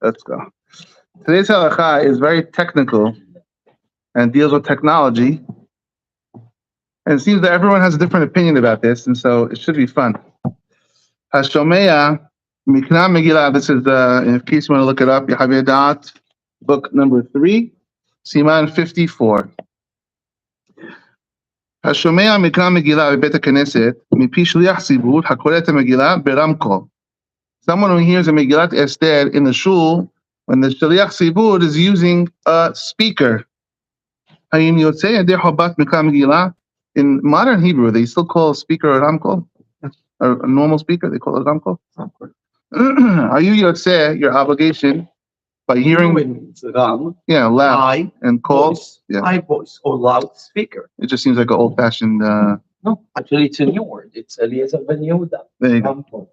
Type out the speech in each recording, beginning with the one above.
Let's go. Today's halakha is very technical and deals with technology. And it seems that everyone has a different opinion about this, and so it should be fun. Hashomeya Mikna Megillah. This is in case you want to look it up, yechave daat, book number 3, Siman 54. Hashomeya Mikna Megillah bebet haKnesset mipi shliach tzibur hakoreh et Megillah beramkol. Someone who hears a Megillat Esther in the shul when the shliach tzibur is using a speaker. Hayim yotzei yedei hobat Mikna Megillah. In modern Hebrew, they still call a speaker a ramkol, a normal speaker. They call it a ramkol. Are you yotzei your obligation by hearing? It's ram, loud high and call. High voice or loud speaker. It just seems like an old-fashioned. No, actually, it's a new word. It's Eliezer ben Yehuda. There you go.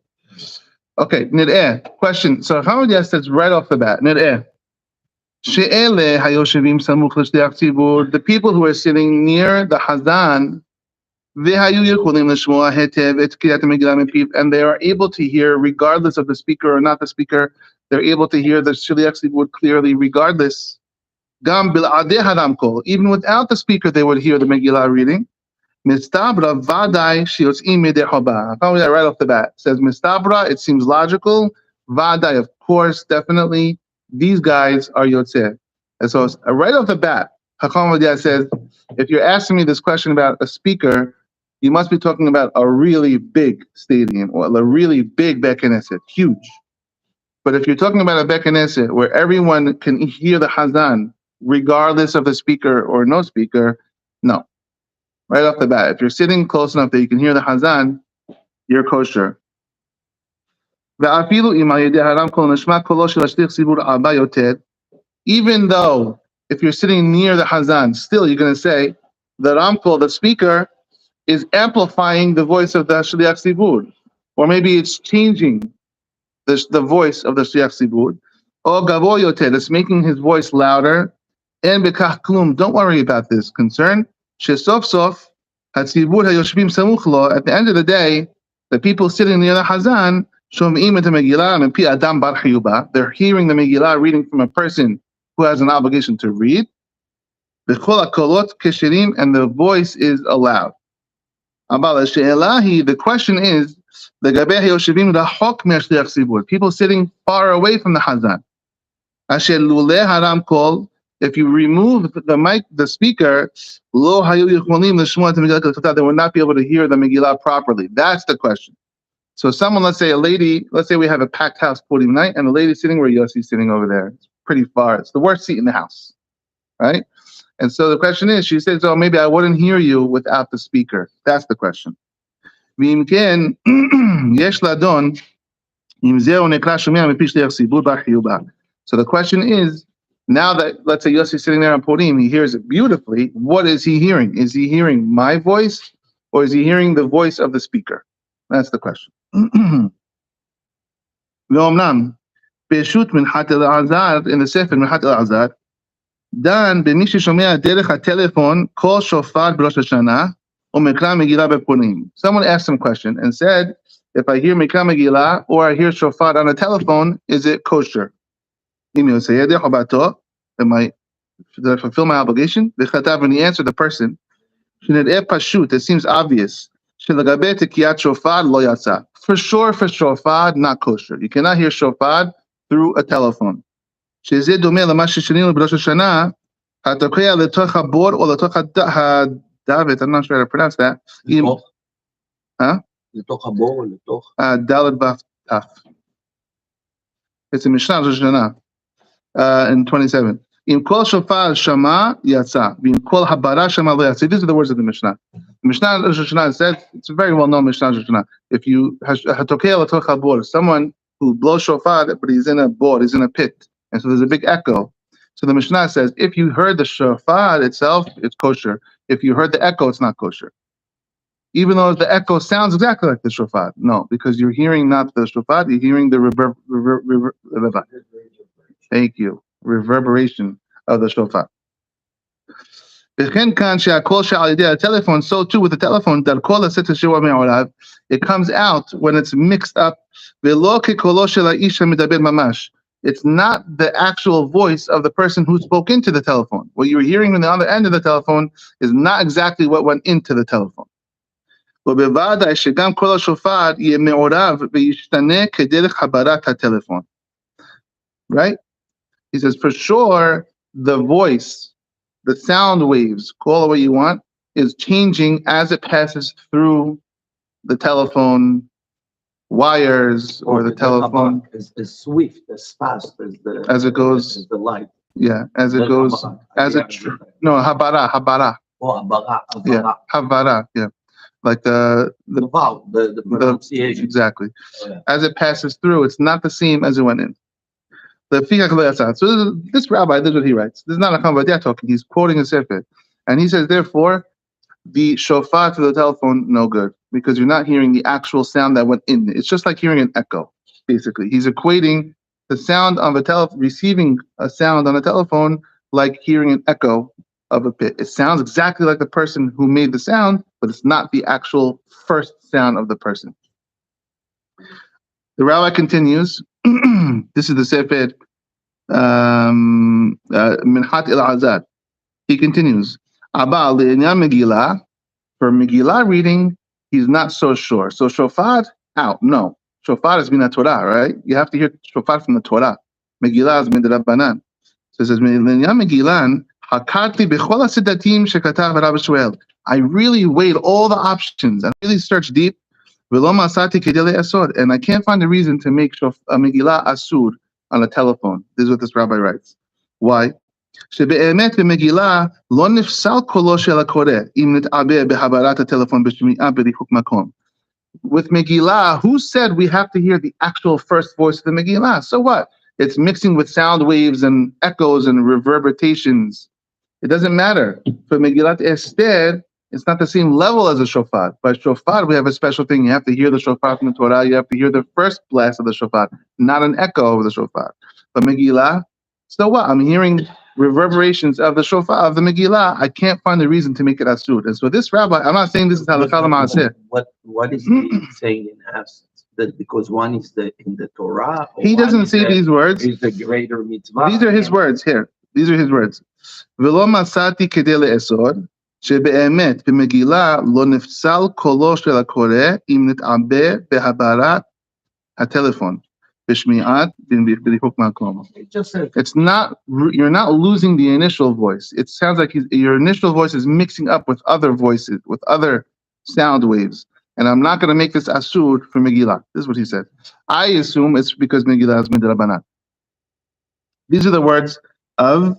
Okay, nid'eh. Question. So Hamad says right off the bat, nid'eh. The people who are sitting near the Hazan, and they are able to hear, regardless of the speaker or not the speaker, they're able to hear the Shliach Tzibur clearly, regardless. Even without the speaker, they would hear the Megillah reading. Mistabra vaday shiotzim midei haba. I found that right off the bat. It says mistabra. It seems logical. Vaday, of course, definitely. These guys are yotzeh. And so right off the bat, Hakam Vadia says, if you're asking me this question about a speaker, you must be talking about a really big stadium or a really big Beit Knesset, huge. But if you're talking about a Beit Knesset where everyone can hear the Hazan, regardless of the speaker or no speaker, no. Right off the bat, if you're sitting close enough that you can hear the Hazan, you're kosher. Even though if you're sitting near the Hazan, still you're going to say the Ramkol, the speaker, is amplifying the voice of the Shliach Tzibur, or maybe it's changing the voice of the Shliach Tzibur. Or Gavo Yoter, it's making his voice louder. And Bekach Klum, don't worry about this concern. Shesof Sof Hatzibur Hayoshvim Samuch Lo. At the end of the day, the people sitting near the Hazan, Shom'im et Megillah Mepi Adam Bar Chiyuba. They're hearing the Megillah reading from a person who has an obligation to read. B'chol HaKolot Kesherim, and the voice is allowed. The question is, people sitting far away from the Hazan. If you remove the mic, the speaker, they would not be able to hear the Megillah properly. That's the question. So someone, let's say we have a packed house Purim night, and the lady sitting where Yossi's sitting over there. It's pretty far. It's the worst seat in the house, right? And so the question is, she says, oh, maybe I wouldn't hear you without the speaker. That's the question. So the question is, now that, let's say Yossi's sitting there on Purim, he hears it beautifully. What is he hearing? Is he hearing my voice, or is he hearing the voice of the speaker? That's the question. In the Sefer Minhat al-Azar, Dan b'mishi shomea derech hatelefon kol shofar b'Rosh Hashanah or Mikra Megillah b'Purim. Someone asked some question and said, if I hear Mikra Megillah or I hear shofar on a telephone, is it kosher? Did I fulfill my obligation? And he answered the person, it seems obvious. For sure, for shofar, not kosher. You cannot hear shofar through a telephone. I'm not sure how to pronounce that. It's a Mishnah Rosh Hashanah in 27. In kol shofar shama yatsa, in kol habara shama lo yatsa. These are the words of the Mishnah. The Mishnah Rosh Hashanah says, it's a very well-known Mishnah Rosh Hashanah. If you someone who blows shofar, but he's in a board, he's in a pit, and so there's a big echo. So the Mishnah says, if you heard the shofar itself, it's kosher. If you heard the echo, it's not kosher. Even though the echo sounds exactly like the shofar. No, because you're hearing not the shofar, you're hearing the reverberation of the shofar. וכן כאן שהקול שעל ידי הטלפון, so too with the telephone, דרכו לצאת השיעור מעורב, it comes out when it's mixed up, ולא כקולו של האיש המדבר ממש. It's not the actual voice of the person who spoke into the telephone. What you're hearing on the other end of the telephone is not exactly what went into the telephone. ובוודאי שגם קול השופר יהיה מעורב וישתנה כדרך הברת הטלפון. Right? He says, for sure, the voice, the sound waves, call it what you want, is changing as it passes through the telephone wires or the telephone. As swift, as fast as it goes, as the light. Yeah, as it goes, as it, no, habara. Oh, habara. Yeah, habara, yeah. Like the vowel, the pronunciation. Exactly. As it passes through, it's not the same as it went in. So this rabbi, this is what he writes. This is not a Chavadia talking. He's quoting a sefer, and he says, therefore, the shofar to the telephone, no good, because you're not hearing the actual sound that went in. It's just like hearing an echo, basically. He's equating the sound on the receiving a sound on a telephone like hearing an echo of a pit. It sounds exactly like the person who made the sound, but it's not the actual first sound of the person. The rabbi continues. This is the sefer Minhat el-Azad. He continues. Abba le'inyan megilla, for megillah reading, he's not so sure. So shofar, out. No. Shofar is min Torah, right? You have to hear shofar from the Torah. Megillah is min Rabbanan. So it says, le'inyan megillan, hakarti b'chol hasidatim shekatav Rabbi Shmuel. I really weighed all the options. I really searched deep. V'lo masati kedei le'asod. And I can't find a reason to make a megillah asur on a telephone. This is what this rabbi writes. Why? שבאמת במגילה לא נפסל קולו של הקורא אם נתעבה בהעברת הטלפון בשמיעה בריחוק מקום. With Megillah, who said we have to hear the actual first voice of the Megillah? So what? It's mixing with sound waves and echoes and reverberations. It doesn't matter. For Megillat Esther, it's not the same level as a shofar. By shofar, we have a special thing. You have to hear the shofar from the Torah. You have to hear the first blast of the shofar, not an echo of the shofar. But Megillah, so what? I'm hearing reverberations of the shofar of the Megillah. I can't find a reason to make it asur. And so this rabbi, I'm not saying this is halakha l'maaseh. What is he saying in absence? That because one is in the Torah. He doesn't say these words. Is the greater mitzvah. These are his words here. These are his words. ולא מצאתי כדי לאסור שבאמת במגילה לא נפסל קולו של הקורא אם נתעבה בהעברת הטלפון. It's not, you're not losing the initial voice. It sounds like your initial voice is mixing up with other voices, with other sound waves. And I'm not going to make this asur for Megillah. This is what he said. I assume it's because Megillah is midrabanan. These are the words of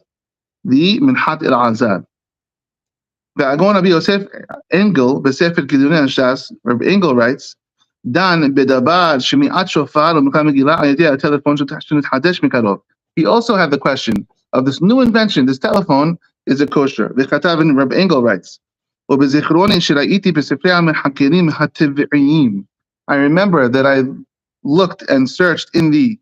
the Minhat el-Azad. Ga'agon Rabbi Yosef Engel, B'Sefer Kiddushei Shas, Rabbi Engel writes, Dan bedabar shemi'at shofar u'mekal megillah al-yedei telephone shenithadesh mikarov. He also had the question of this new invention. This telephone is a kosher. V'chatav, and Rabbi Engel writes, u'bezichroni sheraiti b'sefrei ha'mechakirim ha'tevi'iyim. I remember that I looked and searched in the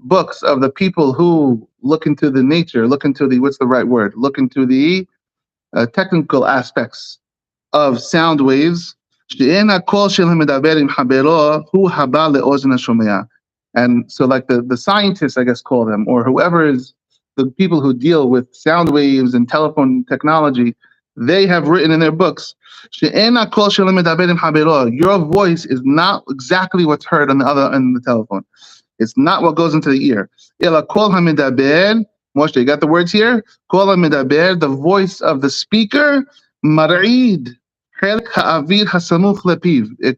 books of the people who look into the nature, look into the, what's the right word? Look into the technical aspects of sound waves. And so like the scientists, I guess, call them, or whoever is the people who deal with sound waves and telephone technology, they have written in their books, your voice is not exactly what's heard on the other end of the telephone. It's not what goes into the ear. Moshe, you got the words here? The voice of the speaker, mar'id. It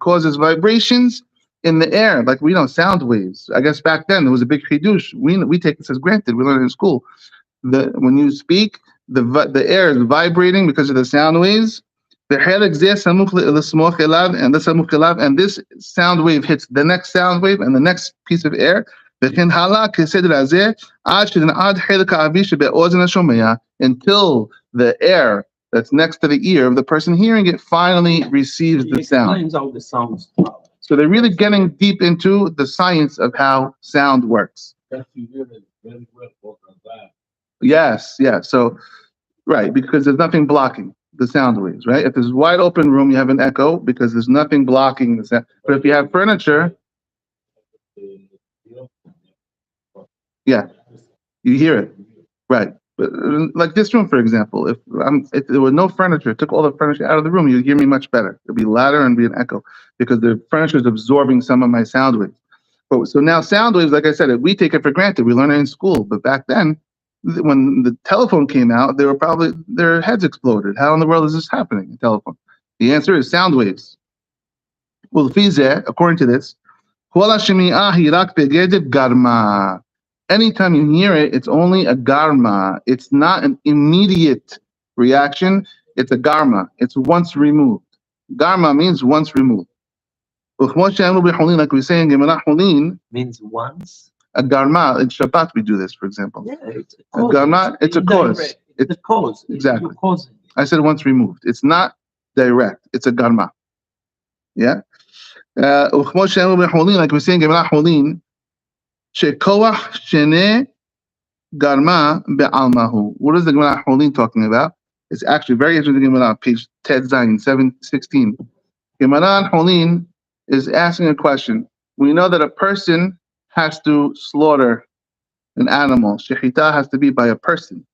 causes vibrations in the air, like we know, sound waves. I guess back then there was a big chidush. We take this as granted. We learn it in school. When you speak, the air is vibrating because of the sound waves. And this sound wave hits the next sound wave and the next piece of air. Until the air that's next to the ear of the person hearing it finally receives the sound. All the sounds. So they're really getting deep into the science of how sound works. Yes, yeah. So Right, because there's nothing blocking the sound waves, right? If there's a wide open room, you have an echo because there's nothing blocking the sound. But if you have furniture, yeah, you hear it. Right. But like this room, for example, if there was no furniture, took all the furniture out of the room, you'd hear me much better. It'd be louder and be an echo because the furniture is absorbing some of my sound waves. But so now sound waves, like I said, we take it for granted. We learn it in school. But back then, when the telephone came out, they were probably their heads exploded. How in the world is this happening? Telephone. The answer is sound waves. Well, according to this, garma. Anytime you hear it, it's only a garma. It's not an immediate reaction. It's a garma. It's once removed. Garma means once removed. Like we say in Gemara Hulin, means once. A garma in Shabbat we do this, for example. Yeah, it's a garma. It's a cause. It's a cause. Exactly. I said once removed. It's not direct. It's a garma. Yeah. Like we say in Gemara Hulin, shekoach shene garma be'almahu. What is the Gemara Hulin talking about? It's actually very interesting. Gemara, page Ted Zayin 716. Gemara Hulin is asking a question. We know that a person has to slaughter an animal. Shechita has to be by a person.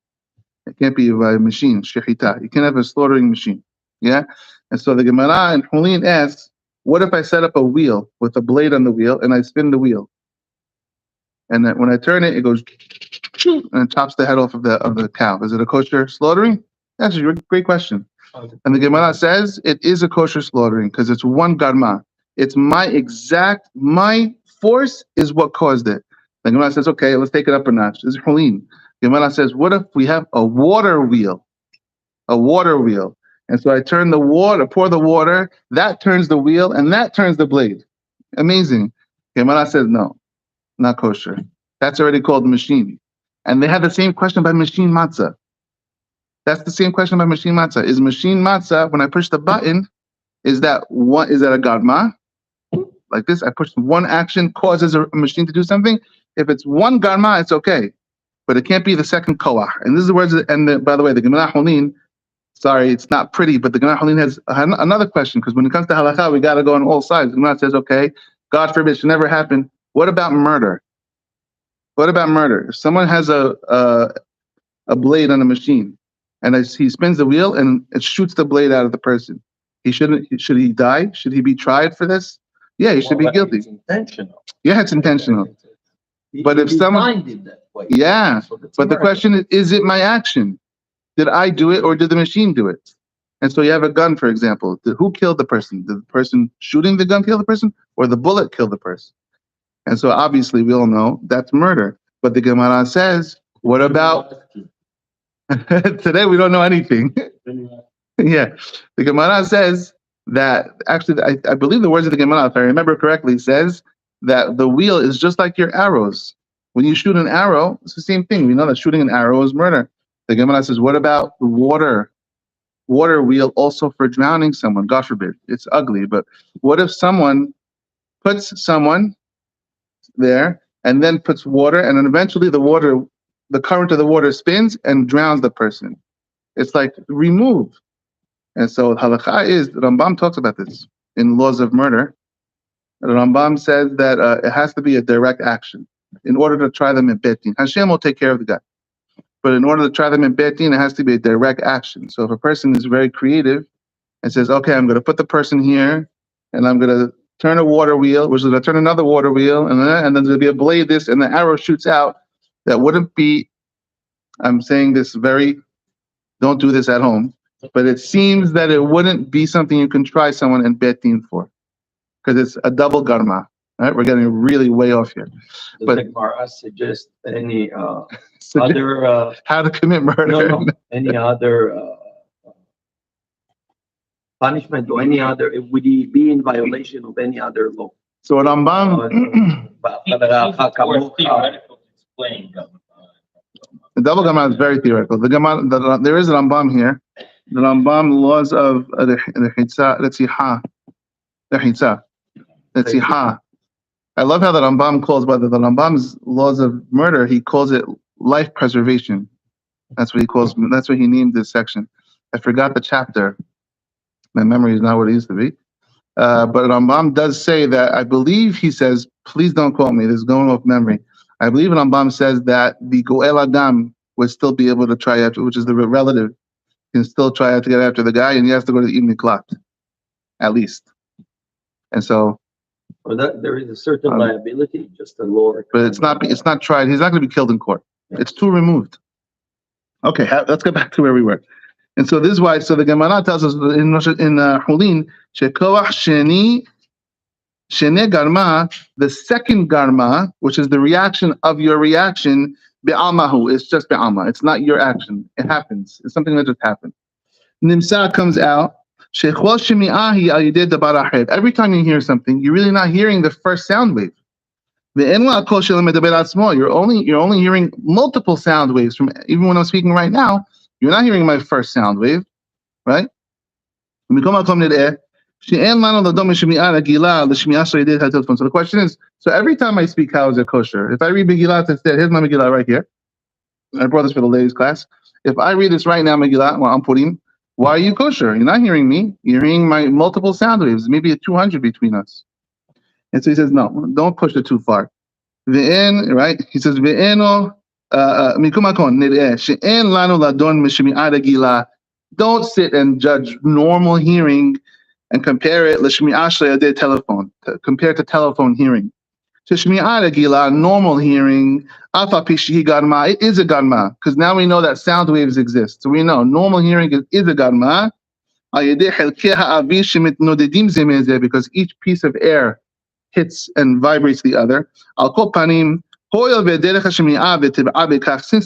It can't be by a machine. Shechita. You can't have a slaughtering machine. Yeah. And so the Gemara and Hulin asks, what if I set up a wheel with a blade on the wheel and I spin the wheel? And then when I turn it, it goes and it chops the head off of the cow. Is it a kosher slaughtering? That's a great question. And the Gemara says it is a kosher slaughtering because it's one garma. It's my force is what caused it. The Gemara says, okay, let's take it up a notch. This is Hulin. Gemara says, what if we have a water wheel? A water wheel. And so I turn the water, pour the water, that turns the wheel, and that turns the blade. Amazing. Gemara says, no, not kosher. That's already called machine. And they had the same question by machine matzah. That's the same question by machine matzah. Is machine matzah, when I push the button, is that a garma? Like this, I push one action, causes a machine to do something. If it's one garma, it's okay. But it can't be the second koach. And this is the words, by the way, the Gemara Hulin, sorry, it's not pretty, but the Gemara Hulin has another question, because when it comes to halakha, we got to go on all sides. The Gemara says, okay, God forbid, it should never happen. What about murder? What about murder? If someone has a blade on a machine, and he spins the wheel, and it shoots the blade out of the person, should he die? Should he be tried for this? Yeah, he should be guilty. It's intentional. Yeah, it's intentional. But if someone, that way. Yeah, but the question is it my action? Did I do it or did the machine do it? And so you have a gun, for example. Who killed the person? Did the person shooting the gun kill the person, or the bullet kill the person? And so obviously we all know that's murder. But the Gemara says, what about today? We don't know anything. Yeah, the Gemara says that actually, I believe the words of the Gemara, if I remember correctly, says that the wheel is just like your arrows. When you shoot an arrow, it's the same thing. We know that shooting an arrow is murder. The Gemara says, what about the water wheel also for drowning someone? God forbid. It's ugly, but what if someone puts someone there and then puts water, and then eventually the current of the water spins and drowns the person? It's like remove. And so halakha is, the Rambam talks about this in Laws of Murder. The Rambam says that it has to be a direct action in order to try them in bet din. Hashem will take care of the guy. But in order to try them in bet din, it has to be a direct action. So if a person is very creative and says, okay, I'm going to put the person here, and I'm going to turn a water wheel, which is going to turn another water wheel, and then there'll be a blade this, and the arrow shoots out, that wouldn't be, I'm saying this don't do this at home, but it seems that it wouldn't be something you can try someone in bet din for, because it's a double garma. Right, we're getting really way off here. But the Gemara suggests any other how to commit murder? No, any other punishment or any other? Would he be in violation of any other law? So Rambam, the double garma is very theoretical. The Gemara, there is a Rambam here. The Rambam laws of the tzihah. I love how the Rambam calls, by the Rambam's laws of murder, he calls it life preservation. That's what he calls. That's what he named this section. I forgot the chapter. My memory is not what it used to be. But Rambam does say that, I believe he says, please don't quote me, this is going off memory. I believe Rambam says that the Goel Adam would still be able to try after, which is the relative, can still try out to get after the guy, and he has to go to the evening clock, at least. And so, Or that there is a certain liability, just a lower. but it's not tried. He's not going to be killed in court. Yeah. It's too removed. Okay, let's get back to where we were. And so this is why. So the Gemara tells us in Hulin, shekoach sheni garma, the second garma, which is the reaction of your reaction, be'almahu. It's just be'alma. It's not your action. It happens. It's something that just happened. Nimsa comes out. Every time you hear something, you're really not hearing the first sound wave. You're only hearing multiple sound waves from, even when I'm speaking right now, you're not hearing my first sound wave, right? So the question is, so every time I speak, how is it kosher? If I read Megillah instead, here's my Megillah right here. I brought this for the ladies' class. If I read this right now, Megillah, well, I'm Purim, why are you kosher? You're not hearing me. You're hearing my multiple sound waves, maybe a 200 between us. And so he says, no, don't push it too far. Right? He says, don't sit and judge normal hearing and compare it to telephone hearing. Normal hearing, it is a garma, because now we know that sound waves exist. So we know normal hearing is a garma, because each piece of air hits and vibrates the other. Since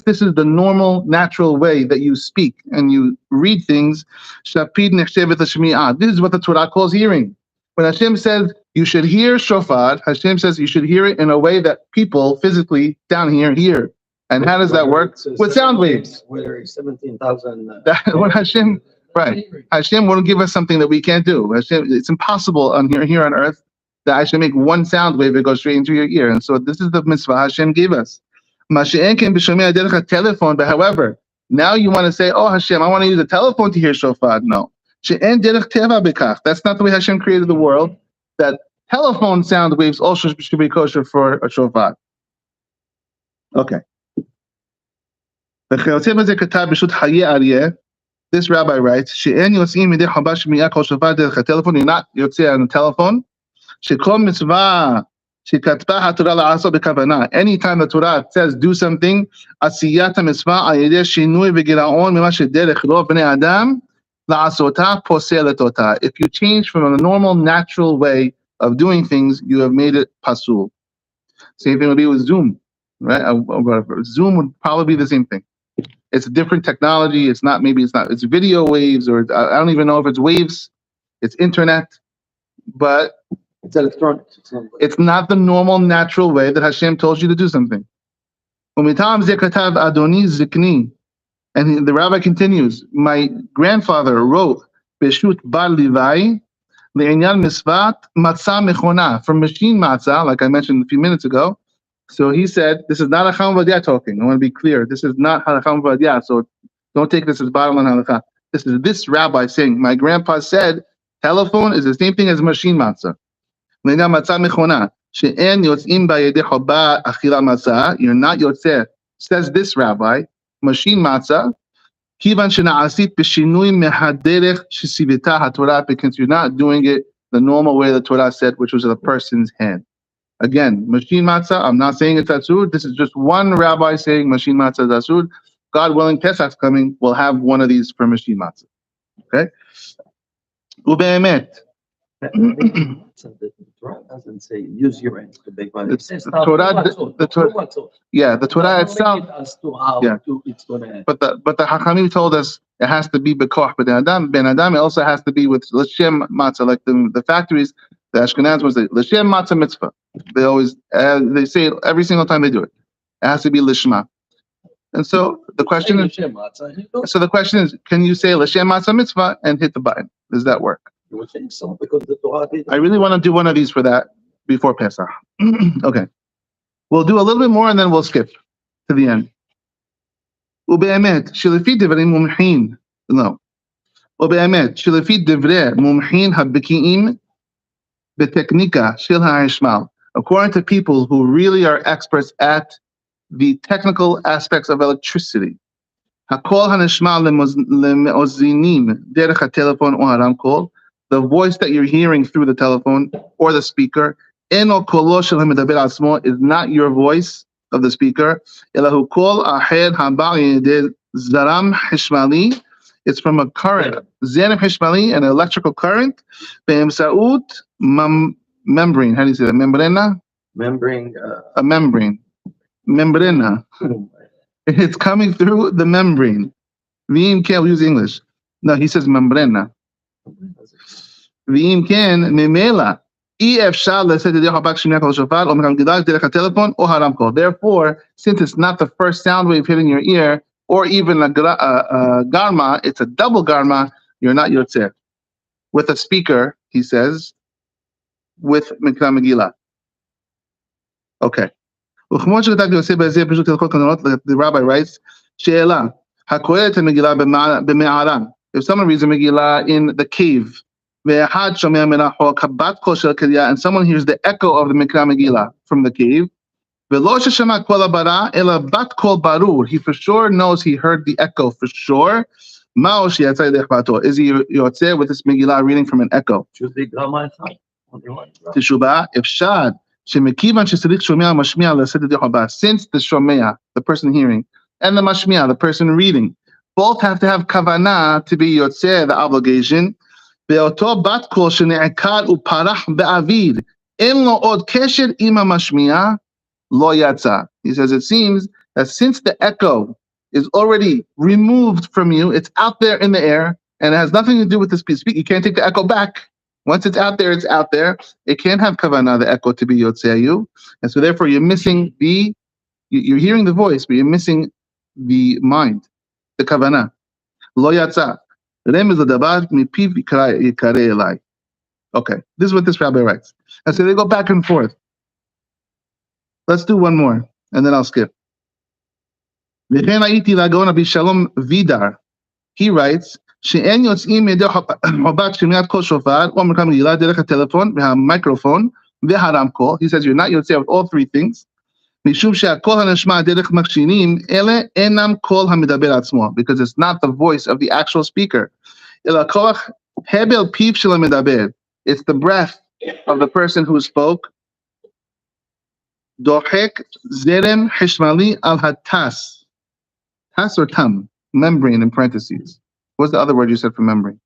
this is the normal, natural way that you speak and you read things, this is what the Torah calls hearing. When Hashem says you should hear shofar, Hashem says you should hear it in a way that people physically down here hear. And how does that work? With sound waves. Where 17,000. When Hashem, right? Hashem won't give us something that we can't do. Hashem, it's impossible here on earth that I should make one sound wave that goes straight into your ear. And so this is the mitzvah Hashem gave us. But however, now you want to say, oh Hashem, I want to use a telephone to hear shofar. No. That's not the way Hashem created the world, that telephone sound waves also should be kosher for a shofar. Okay. This rabbi writes, you're not yotzei on the telephone. Anytime the Torah says do something, if you change from a normal, natural way of doing things, you have made it pasul. Same thing would be with Zoom, right? Zoom would probably be the same thing. It's a different technology. It's video waves, or I don't even know if it's waves. It's internet, but it's electronic. It's not the normal, natural way that Hashem told you to do something. And the rabbi continues, my grandfather wrote, Beshut Bar Livai, Le'inyan Misvat, Matzah Mechona, from machine matzah, like I mentioned a few minutes ago. So he said, this is not a Chacham V'Adia talking. I want to be clear. This is not Chacham V'Adia, so don't take this as bottom line halakha. This is this rabbi saying, my grandpa said, telephone is the same thing as machine matzah. You're not yotzeh, says this rabbi, machine matzah, because you're not doing it the normal way the Torah said, which was a person's hand. Again, machine matzah, I'm not saying it's asur. This is just one rabbi saying machine matzah is asur. God willing, Pesach's coming, we'll have one of these for machine matzah. Okay? Ube'emet. The Torah doesn't say use your hands to bake money. The Torah itself. But the Hachamim told us it has to be bekoch ben Adam. It also has to be with l'shem matzah, like the factories. The Ashkenaz was the l'shem matzah mitzvah. They always they say it every single time they do it. It has to be lishma. And so the question is, can you say l'shem matzah mitzvah and hit the button? Does that work? You would think so, because the Torah did. I really want to do one of these for that before Pesach. Okay. We'll do a little bit more and then we'll skip to the end. ובאמת, שלפי דברי מומחים, לא, ובאמת, שלפי דברי מומחים הבקיאים בטכניקה של החשמל, according to people who really are experts at the technical aspects of electricity, הקול הנשמע למאזינים דרך הטלפון או הרמקול, the voice that you're hearing through the telephone or the speaker, אינו קולו של המדבר עצמו, is not your voice of the speaker, אלא הוא קול אחר הבא על ידי זרם חשמלי, it's from a current, זרם חשמלי, an electrical current, באמצעות membrane, how do you say that, membrana? Membrane. A membrane, membrana. It's coming through the membrane. V'im ken, we use English. No, he says membrana. V'im ken, memela. Therefore, since it's not the first sound wave hitting your ear, or even a garma, it's a double garma, you're not yotzeh. With a speaker, he says, with megilla. Okay. The rabbi writes, She'ela, hakoret megillah b'me'ara. If someone reads a megillah in the cave, and someone hears the echo of the megillah from the cave, he for sure knows he heard the echo for sure. Is he yotzeh with this megillah reading from an echo? Teshubah, if shad. Since the shomea, the person hearing, and the mashmiya, the person reading, both have to have kavanah to be yotzeh, the obligation. He says it seems that since the echo is already removed from you, it's out there in the air, and it has nothing to do with the speech. You can't take the echo back. Once it's out there, it's out there. It can't have kavanah, the echo, to be yotzeyu. And so therefore you're missing you're hearing the voice, but you're missing the mind, the kavanah. Lo yatza. Okay, this is what this rabbi writes. And so they go back and forth. Let's do one more, and then I'll skip. He writes, שאין יוצאים מידי חובת שמיעת קול שופר או מרקם מגילה דרך הטלפון והמיקרופון והרמקול. He says you're not יוצא with all three things. משום שהקול הנשמע דרך מכשירים אלה אינם קול המדבר עצמו, because it's not the voice of the actual speaker. אלא כוח הבל פיו של המדבר. It's the breath of the person who spoke. דוחק זרם חשמלי על הטס. Tas or tam? Membrane in parentheses. What's the other word you said for membrane?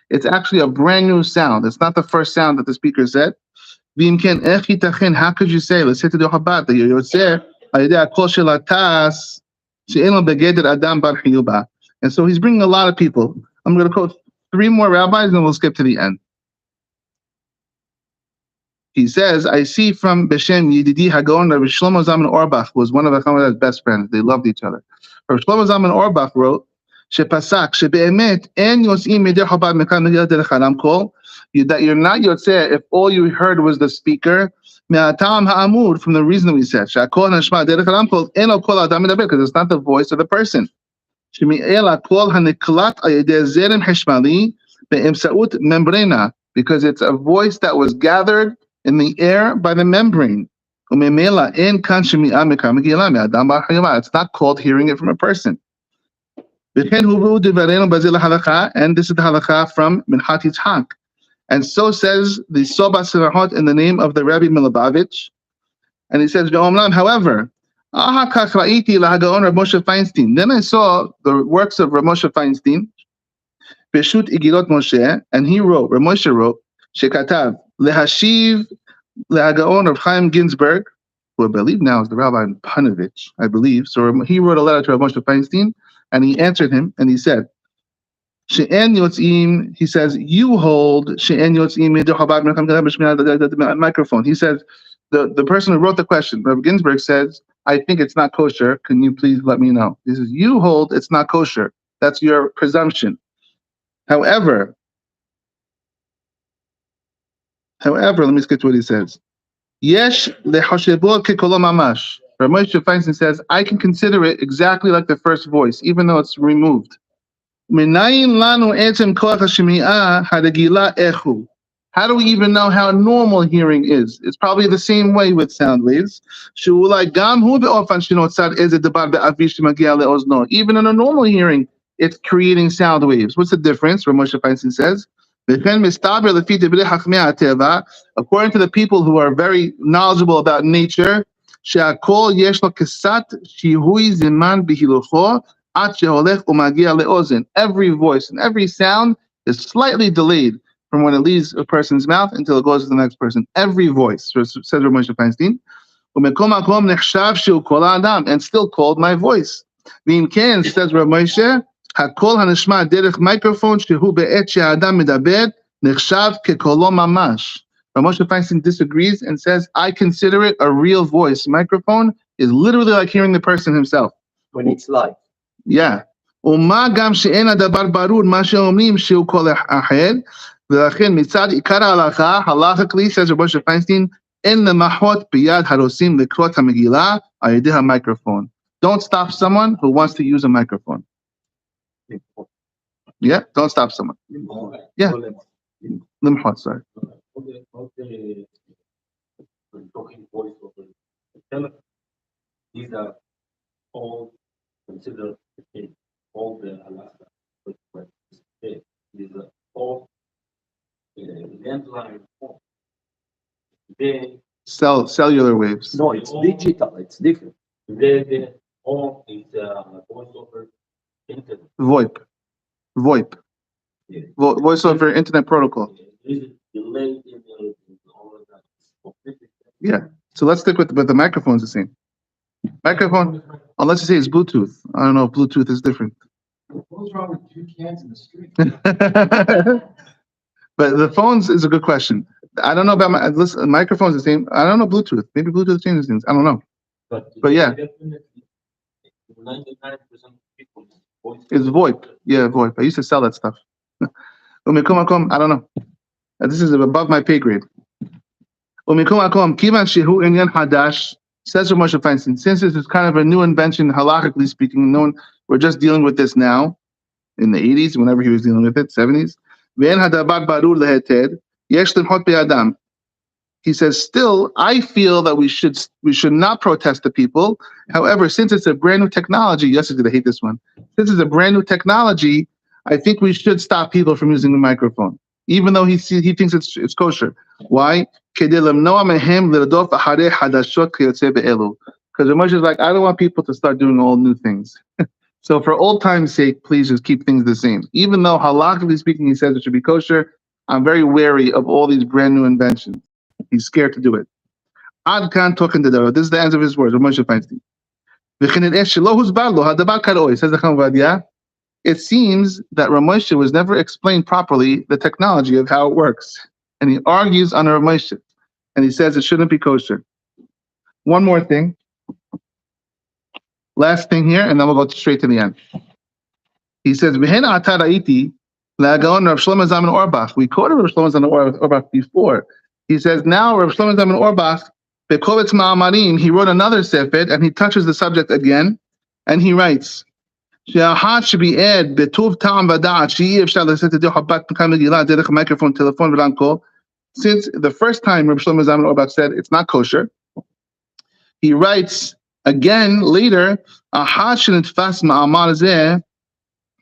It's actually a brand new sound. It's not the first sound that the speaker said. How could you say, let's say to the Chabad, that you're and so he's bringing a lot of people. I'm going to quote 3 more rabbis and then we'll skip to the end. He says, I see from Beshem Yedidi Hagon, Rabbi Shlomo Zalman Auerbach was one of Achama's best friends. They loved each other. Rabbi Shlomo Zalman Auerbach wrote, Shepasak, Shebe'emet, En Yos'im Yedei Chabad Mekan Megillah Derech Haramkol, that you're not yotzeh if all you heard was the speaker, Me'atam Ha'amur, from the reason we said, Sha'kol Nashma Derech Haramkol, Eno Kol Adam Medaber, because it's not the voice of the person. Shemi'ela Kol HaNiklat Ayedei Zerem Heshmali Be'emsa'ut Membrana, because it's a voice that was gathered in the air by the membrane. It's not called hearing it from a person. And this is the halakha from Minhat Yitzhak. And so says the Soba Sirahot in the name of the Rabbi Milubavitch. And he says, however, then I saw the works of Rav Moshe Feinstein, Peshut Igilot Moshe, and he wrote, Rav Moshe wrote, Shekatav, Lehashiv Le'agaon of Chaim Ginsberg, who I believe now is the Rabbi in Panovich, I believe. So he wrote a letter to Rav Moshe Feinstein, and he answered him, and he said, She'en yotzim, he says, you hold She'en yotzim microphone. He says, the person who wrote the question, Rabbi Ginsberg says, I think it's not kosher. Can you please let me know? He says, you hold it's not kosher. That's your presumption. However, However, let me skip to what he says. Yesh lehashebo kekolo mamash. Rav Moshe Feinstein says, I can consider it exactly like the first voice, even though it's removed. Minayin lanu etzem koach hashmi'ah hadagila echu. How do we even know how normal hearing is? It's probably the same way with sound waves. She'ulai gam hu be'ofan shenotzad eze debar be'avish shemagia le'ozno. Even in a normal hearing, it's creating sound waves. What's the difference? Rav Moshe Feinstein says, V'chen mistaber lefi divrei chachmei ha'teva. According to the people who are very knowledgeable about nature, she'akol yesh lo kesat shihui ziman bihilucho at sheholech umagia le'ozen. Every voice and every sound is slightly delayed from when it leaves a person's mouth until it goes to the next person. Every voice, says Rav Moshe Feinstein, and still called my voice. V'im ken, says Rav Moshe, hakol hanishma derech microphone shehu be'et she'adam medaber nechshav kekolo mamash. Rav Moshe Feinstein disagrees and says, I consider it a real voice. Microphone is literally like hearing the person himself. When it's live. Yeah. ומה גם שאין הדבר ברור מה שאומרים שהוא כל אחר, ולכן מצד עיקר ההלכה, halachically, says Rav Moshe Feinstein, אין למחות ביד הרוסים לקרוא את המגילה על ידי המיקרופון. Don't stop someone who wants to use a microphone. Yeah, don't stop someone. Yeah. Limhot, sorry. Talking voice over telephone. These are all considered all the Alaska. These are all landline phone. They Cellular waves. No, it's digital. It's different. they all is voice over internet. VoIP. Yeah. Voice over internet protocol. There is a delay in all of that. It's completely Yeah. So let's stick with the microphone's the same. Microphone, unless you say it's Bluetooth. I don't know if Bluetooth is different. What's wrong with two cans in the street? But the phones is a good question. I don't know about microphones the same. I don't know Bluetooth. Maybe Bluetooth changes things. I don't know. But yeah. Definitely 99% of people voice. It's VoIP. Yeah, VoIP. I used to sell that stuff. I don't know. This is above my pay grade. Kivan shehu inyan hadash, says Rav Moshe Feinstein, since this is kind of a new invention, halachically speaking, we're just dealing with this now, in the 80s, whenever he was dealing with it, 70s. He says, still, I feel that we should not protest the people. However, since it's a brand new technology, yes, I hate this one. Since it's a brand new technology, I think we should stop people from using the microphone, even though he thinks it's kosher. Why? Because Moshe is like, I don't want people to start doing all new things. So for old time's sake, please just keep things the same. Even though halachically speaking, he says it should be kosher, I'm very wary of all these brand new inventions. He's scared to do it. Ad kan talking to the This is the end of his words. Rav Moshe Feinstein. Says the Chavadia. It seems that Rav Moshe was never explained properly the technology of how it works. And he argues on Rav Moshe. And he says it shouldn't be kosher. One more thing. Last thing here, and then we'll go straight to the end. He says, V'hen ata ra'iti la'gaon Rav Shlomo Zalman Auerbach. We quoted Rav Shlomo Zalman Auerbach before. He says, now Rav Shlomo Zalman Auerbach, Bekovetz Ma'amarim, he wrote another sefer, and he touches the subject again, and he writes, שהאחת שביעד בטוב טעם ודעת שאי אפשר לשאת את חובת מגילה דרך מיקרופון, טלפון ורמקול. Since the first time Rabbi Shlomo Zalman Auerbach said it's not kosher, he writes again later, אחת שנתפס מאמר זה,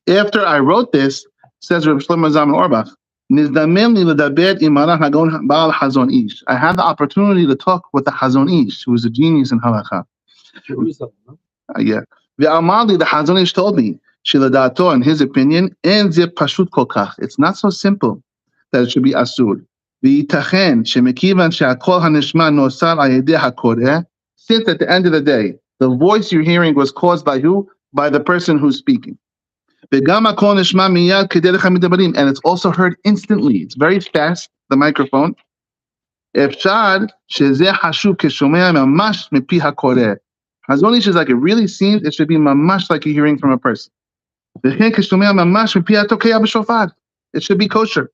after I wrote this, says Rabbi Shlomo Zalman Auerbach, נזדמן לי לדבר עם מרן הגאון בעל חזון איש. I had the opportunity to talk with the Hazon Ish, who was a genius in halakha. Yeah. ואמר לי, the Hazon Ish told me, שלדעתו, in his opinion, אין זה פשוט כל כך. It's not so simple that it should be אסור. וייתכן שמכיוון שהקול הנשמע נוצר על ידי הקורא, since at the end of the day, the voice you're hearing was caused by who? By the person who's speaking. וגם הקול נשמע מיד כדרך המדברים, and it's also heard instantly. It's very fast, the microphone. אפשר שזה חשוב כשומע ממש מפי הקורא. Hazon Ish is like, it really seems it should be mamash like you're hearing from a person. וכן כשומע ממש מפי התוקע בשופר. It should be kosher.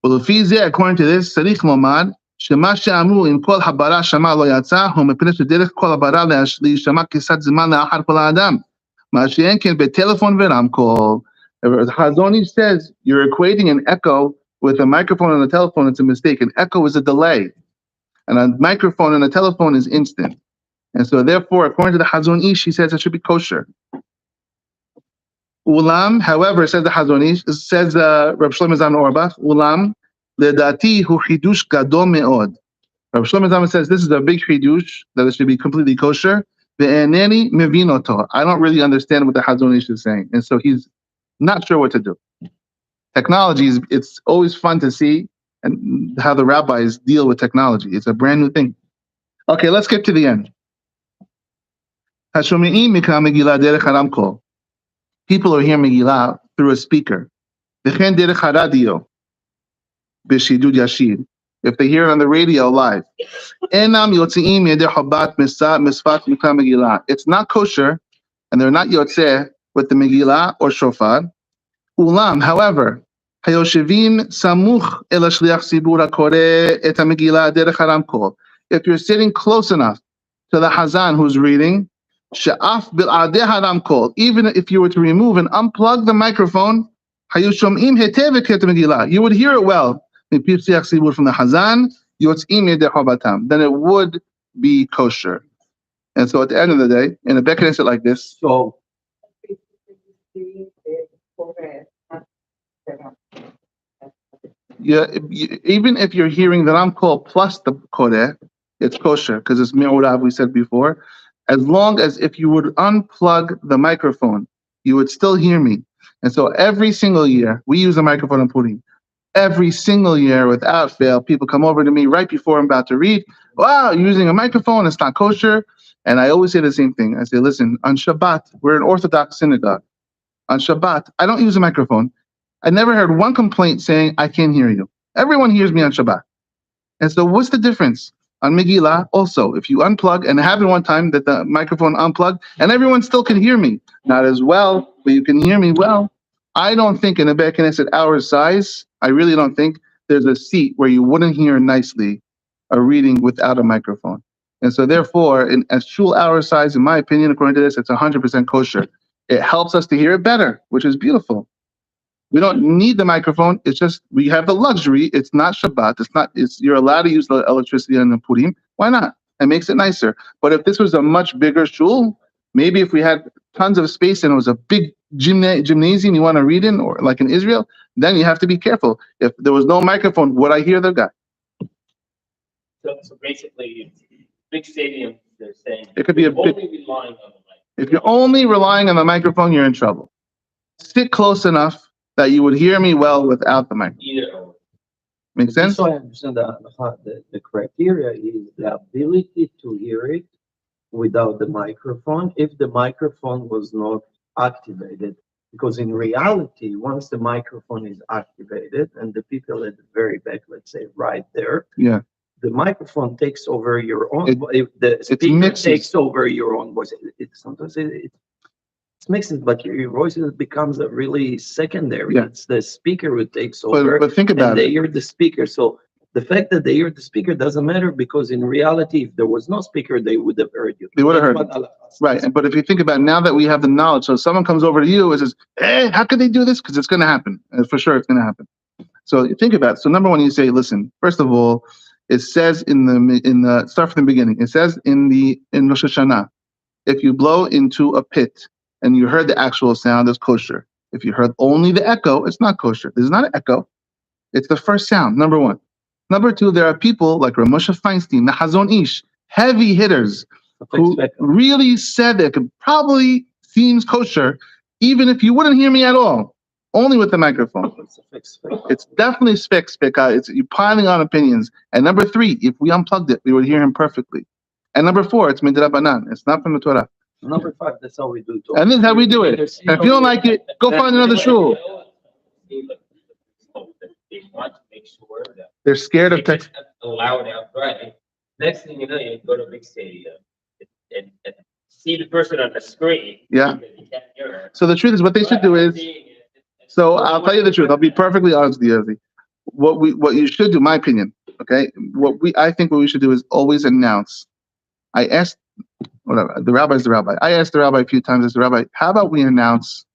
ולפי זה, according to this, צריך לומר, שמה שאמרו עם כל הברה שמע לא יצא, הוא מפני שדרך כל הברה להישמע כסת זמן לאחר כל האדם. מה שאין כן בטלפון ורמקול. Hazon Ish says, you're equating an echo with a microphone and a telephone, it's a mistake. An echo is a delay. And a microphone and a telephone is instant. And so therefore, according to the Hazon Ish, he says it should be kosher. Ulam, however, says the Hazon Ish, says Reb Shlomo Zalman Auerbach, Ulam, ledati hu chidush gadol me'od. Reb Shlomo Zalman says this is a big chidush, that it should be completely kosher. Ve'eneni mevin oto. I don't really understand what the Hazon Ish is saying. And so he's not sure what to do. Technology is, it's always fun to see and how the rabbis deal with technology. It's a brand new thing. Okay, let's get to the end. Hashomi'im mikra megillah derech haramkol. People are hearing Megillah through a speaker. V'chen derech haradio b'shidud yashir. If they hear it on the radio live. Enam yotzi'im yedei chabat misfat mikra Megillah. It's not kosher, and they're not yotzeh with the Megillah or shofar. Ulam, however, hayoshivim samuch el shliach tzibur hakoreh et ha-Megillah derech haramkol. If you're sitting close enough to the Hazan who's reading, she'af bil'adeh haramkol, even if you were to remove and unplug the microphone, hayoshomim hetev et ha-Megillah, you would hear it well. From the Hazan, yotzim yedei chabatam, then it would be kosher. And so at the end of the day, in a Beit Knesset like this, So, even if you're hearing the Ramkol plus the Koreh, it's kosher because it's mi'urav, we said before. As long as if you would unplug the microphone, you would still hear me. And so every single year, we use a microphone in Purim. Every single year, without fail, people come over to me right before I'm about to read. Wow, you're using a microphone, it's not kosher. And I always say the same thing. I say, listen, on Shabbat, we're an Orthodox synagogue. On Shabbat, I don't use a microphone. I never heard one complaint saying, I can't hear you. Everyone hears me on Shabbat. And so what's the difference? On Megillah, also, if you unplug, and it happened one time that the microphone unplugged, and everyone still can hear me. Not as well, but you can hear me well. I don't think in a Beit Knesset our size, I really don't think there's a seat where you wouldn't hear nicely a reading without a microphone. And so therefore, in a shul our size, in my opinion, according to this, it's 100% kosher. It helps us to hear it better, which is beautiful. We don't need the microphone. It's just, we have the luxury. It's not Shabbat. You're allowed to use the electricity on the Purim. Why not? It makes it nicer. But if this was a much bigger shul, maybe if we had tons of space and it was a big gymnasium you want to read in, or like in Israel, then you have to be careful. If there was no microphone, would I hear the guy? So basically, big stadiums, they're saying It could be a only big, relying on the mic. if you're only relying on the microphone, you're in trouble. Sit close enough that you would hear me well without the microphone. Either or. Make sense? so I understand the criteria is the ability to hear it without the microphone, if the microphone was not activated. Because in reality, once the microphone is activated and the people at the very back, let's say right there, Yeah. the microphone takes over your own. It- The speaker mixes. takes over your own voice. Sometimes it's mixes, but your voice becomes a really secondary. Yeah. It's the speaker who takes over, But think about and they it. hear the speaker. So the fact that they hear the speaker doesn't matter, because in reality, if there was no speaker, they would have heard you. They would have heard That's what Right. But if you think about it, now that we have the knowledge, so someone comes over to you and says, hey, how could they do this? Because it's going to happen. And for sure, it's going to happen. So you think about it. So number one, you say, listen, first of all, it says in the start from the beginning, it says in Rosh Hashanah, if you blow into a pit and you heard the actual sound, it's kosher. If you heard only the echo, it's not kosher. This is not an echo. It's the first sound, number one. Number two, there are people like Rav Moshe Feinstein, the Hazon Ish, heavy hitters, who really said it could probably seems kosher, even if you wouldn't hear me at all, only with the microphone. It's definitely spek. It's you're piling on opinions. And number three, if we unplugged it, we would hear him perfectly. And number four, it's midrabanan. It's not from the Torah. Number five, that's how we do it. And this is how we do it. And if you don't like it, go find another shul. They want to make sure that They're scared of they tech. just allow it outright. Next thing you know, you go to a big stadium and see the person on the screen. Yeah. because you can't hear her. So the truth is, what they should do is, so I'll tell you the truth. I'll be perfectly honest with you, Ezzy. what you should do, my opinion, okay? I think what we should do is always announce. I asked, whatever, the rabbi is the rabbi. I asked the rabbi a few times as the rabbi, how about we announce,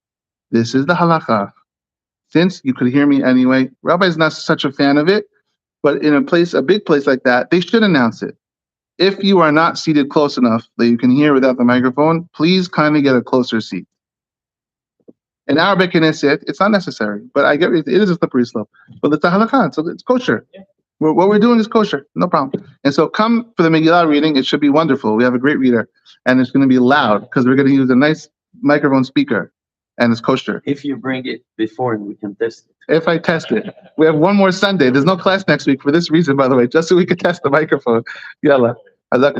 this is the halacha. Since you could hear me anyway, rabbi is not such a fan of it, but in a big place like that, they should announce it. If you are not seated close enough that you can hear without the microphone, please kindly get a closer seat. In Arabic Knesset, it's not necessary, but I get it is a slippery slope. But it's a halakha, so it's kosher. Yeah. What we're doing is kosher, no problem. And so come for the Megillah reading. It should be wonderful. We have a great reader, and it's going to be loud because we're going to use a nice microphone speaker, and it's kosher. If you bring it before and we can test it. If I test it, we have one more Sunday. There's no class next week for this reason, by the way, just so we can test the microphone. Yalla. Hazak